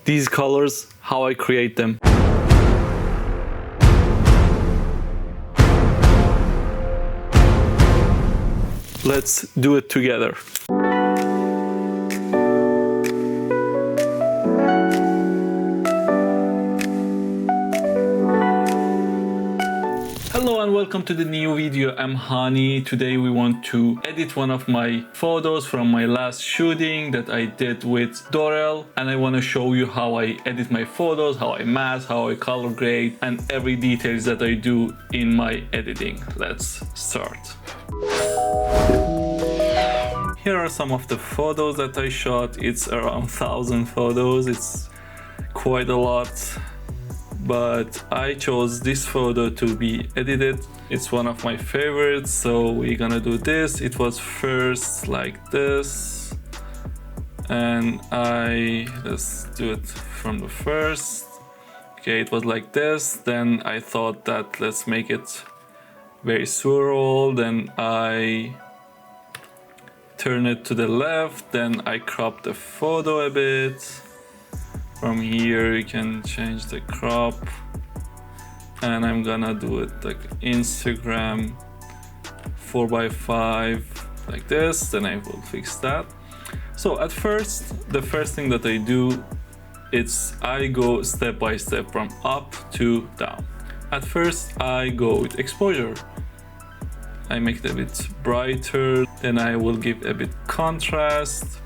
these colors, how I create them. Let's do it together. Hello and welcome to the new video. I'm Hani. Today we want to edit one of my photos from my last shooting that I did with Dorel, and I want to show you how I edit my photos, how I mask, how I color grade, and every details that I do in my editing. Let's start. Here are some of the photos that I shot. It's around 1,000 photos. It's quite a lot. But I chose this photo to be edited. It's one of my favorites, so we're gonna do this. It was first like this, and let's do it from the first. Okay, it was like this. Then I thought that let's make it very swirl. Then I turn it to the left. Then I crop the photo a bit. From here you can change the crop, and I'm gonna do it like Instagram 4x5 like this. Then I will fix that. So at first, the first thing that I do, I go step by step from up to down. At first I go with exposure. I make it a bit brighter, then I will give a bit contrast.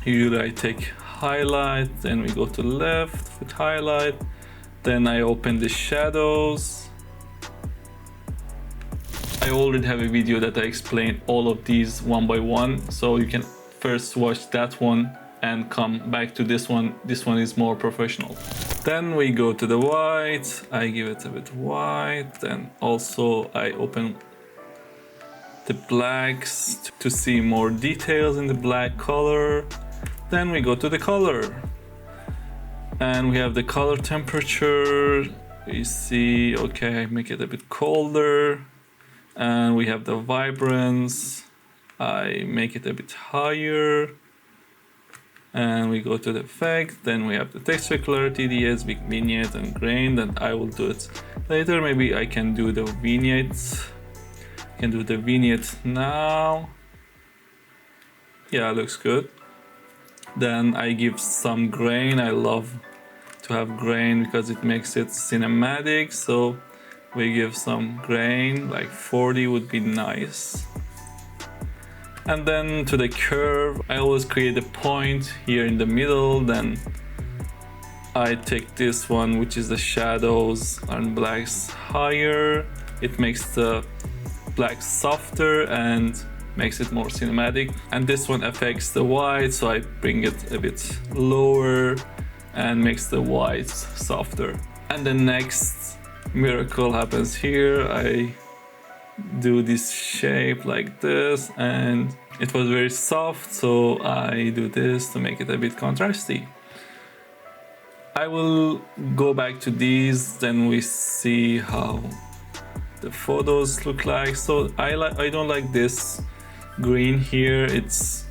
Usually I take highlight, then we go to left with highlight, then I open the shadows. I already have a video that I explain all of these one by one, so you can first watch that one and come back to this one. This one is more professional. Then we go to the white. I give it a bit white, then also I open the blacks to see more details in the black color. Then we go to the color, and we have the color temperature. We see, okay, I make it a bit colder, and we have the vibrance. I make it a bit higher, and we go to the effect. Then we have the texture, clarity, DS, big vignette, and grain. And I will do it later. Maybe I can do the vignettes. I can do the vignette now. Yeah, looks good. Then I give some grain. I love to have grain because it makes it cinematic. So we give some grain, like 40 would be nice. And then to the curve, I always create a point here in the middle. Then I take this one, which is the shadows and blacks higher. It makes the black softer and makes it more cinematic. And this one affects the white, so I bring it a bit lower and makes the whites softer. And the next miracle happens here. I do this shape like this, and it was very soft, so I do this to make it a bit contrasty. I will go back to these, then we see how the photos look like. So I don't like this green here, it's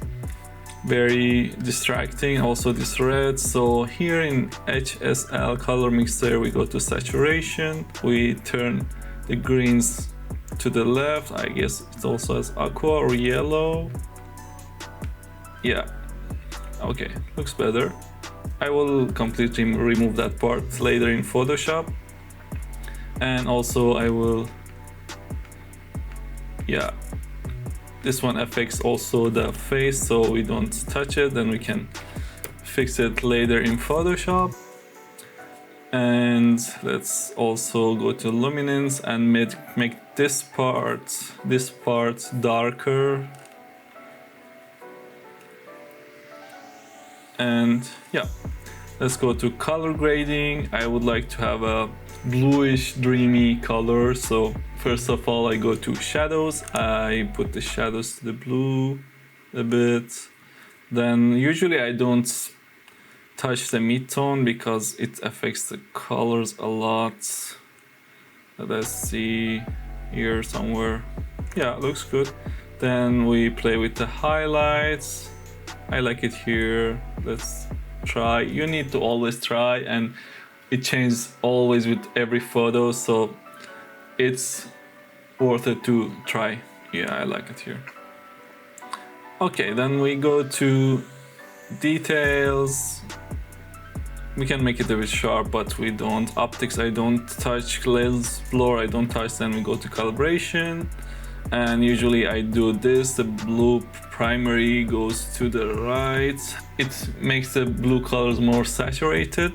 very distracting. Also this red. So here in HSL color mixer, we go to saturation, we turn the greens to the left. I guess it also has aqua or yellow. Yeah, okay, looks better. I will completely remove that part later in Photoshop. And also I will, yeah, this one affects also the face, so we don't touch it, then we can fix it later in Photoshop. And let's also go to luminance and make this part darker. And yeah, let's go to color grading. I would like to have a bluish dreamy color, so first of all I go to shadows. I put the shadows to the blue a bit. Then usually I don't touch the mid-tone because it affects the colors a lot. Let's see here somewhere. Yeah, looks good. Then we play with the highlights. I like it here. Let's try. You need to always try, and it changes always with every photo, so it's worth it to try. Yeah, I like it here. Okay, then we go to details. We can make it a bit sharp, but we don't. Optics, I don't touch. Lens blur, I don't touch. Then we go to calibration, and usually I do this. The blue primary goes to the right. It makes the blue colors more saturated,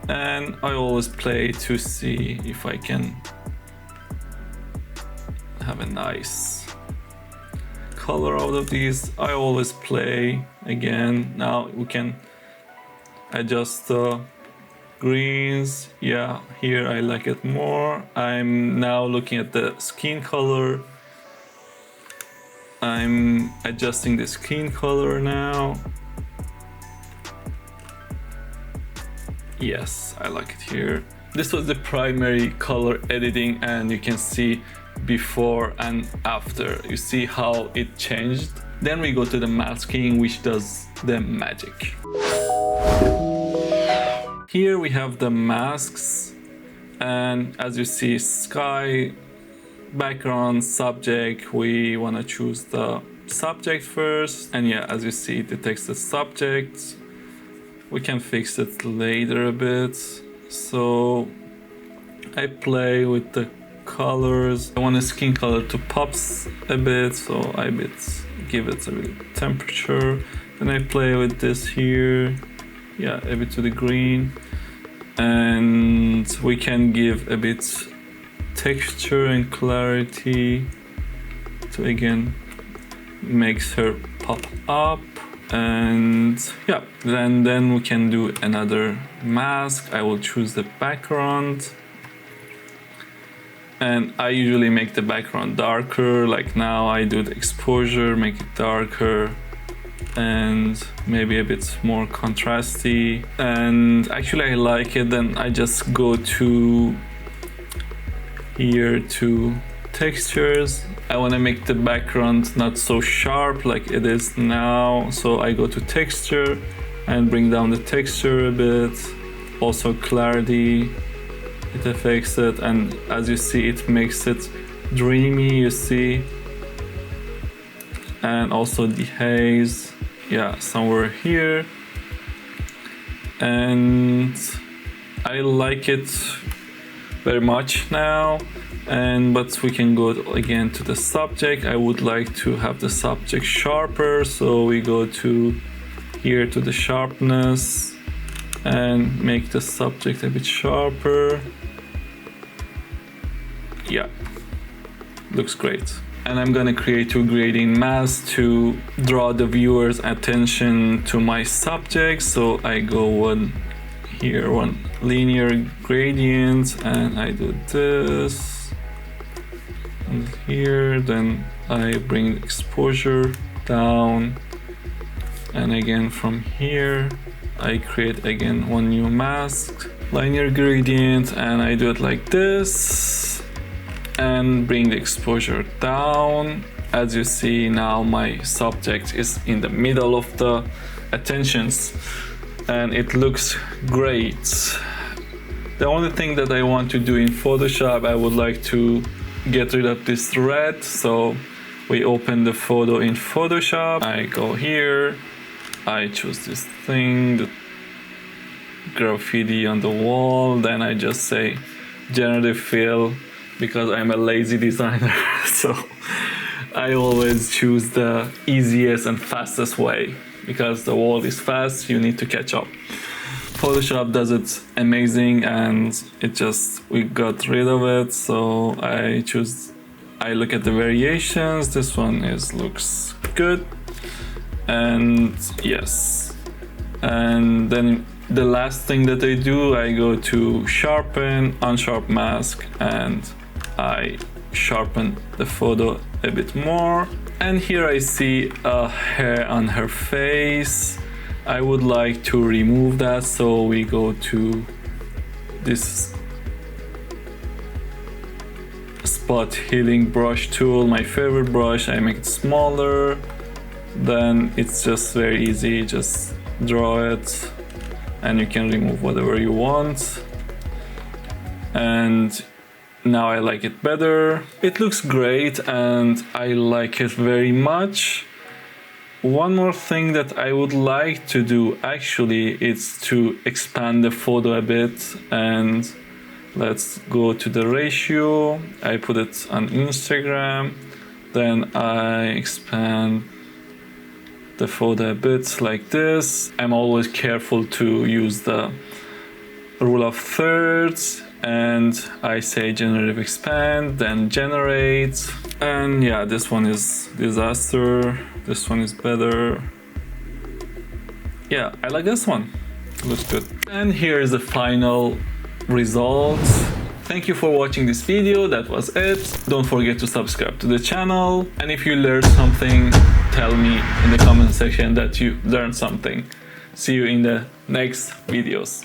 and I always play to see if I can have a nice color out of these. I always play again. Now we can adjust the greens. Yeah, here I like it more. I'm now looking at the skin color. I'm adjusting the skin color now. Yes, I like it here. This was the primary color editing, and you can see before and after. You see how it changed. Then we go to the masking, which does the magic. Here we have the masks, and as you see, sky, background, subject. We want to choose the subject first, and yeah, as you see, it detects the subject. We can fix it later a bit. So I play with the colors. I want the skin color to pop a bit, so I give it a bit temperature. Then I play with this here. Yeah, a bit to the green, and we can give a bit texture and clarity to again makes her pop up. And yeah, then we can do another mask. I will choose the background, and I usually make the background darker. Like now I do the exposure, make it darker and maybe a bit more contrasty. And actually I like it. Then I just go to here to textures. I want to make the background not so sharp like it is now, so I go to texture and bring down the texture a bit. Also clarity, it affects it, and as you see, it makes it dreamy, you see. And also the haze, yeah, somewhere here. And I like it very much now. But we can go again to the subject. I would like to have the subject sharper, so we go to here to the sharpness and make the subject a bit sharper. Yeah, looks great. And I'm gonna create two gradient masks to draw the viewer's attention to my subject. So I go one linear gradient, and I do this. And here, then I bring the exposure down, and again from here I create again one new mask, linear gradient, and I do it like this and bring the exposure down. As you see, now my subject is in the middle of the attentions and it looks great. The only thing that I want to do in Photoshop, I would like to get rid of this red. So we open the photo in Photoshop. I go here, I choose this thing, the graffiti on the wall. Then I just say generative fill because I'm a lazy designer. So I always choose the easiest and fastest way because the world is fast, you need to catch up. Photoshop does it amazing, and we got rid of it. So I look at the variations. This one looks good, and yes. And then the last thing that I do, I go to sharpen, unsharp mask, and I sharpen the photo a bit more. And here I see a hair on her face. I would like to remove that, so we go to this spot healing brush tool, my favorite brush. I make it smaller, then it's just very easy, just draw it and you can remove whatever you want. And now I like it better. It looks great and I like it very much. One more thing that I would like to do actually is to expand the photo a bit, and let's go to the ratio. I put it on Instagram, then I expand the photo a bit like this. I'm always careful to use the rule of thirds, and I say generative expand, then generate. And yeah, this one is disaster, this one is better. Yeah, I like this one, it looks good. And here is the final result. Thank you for watching this video, that was it. Don't forget to subscribe to the channel, and if you learned something, tell me in the comment section that you learned something. See you in the next videos.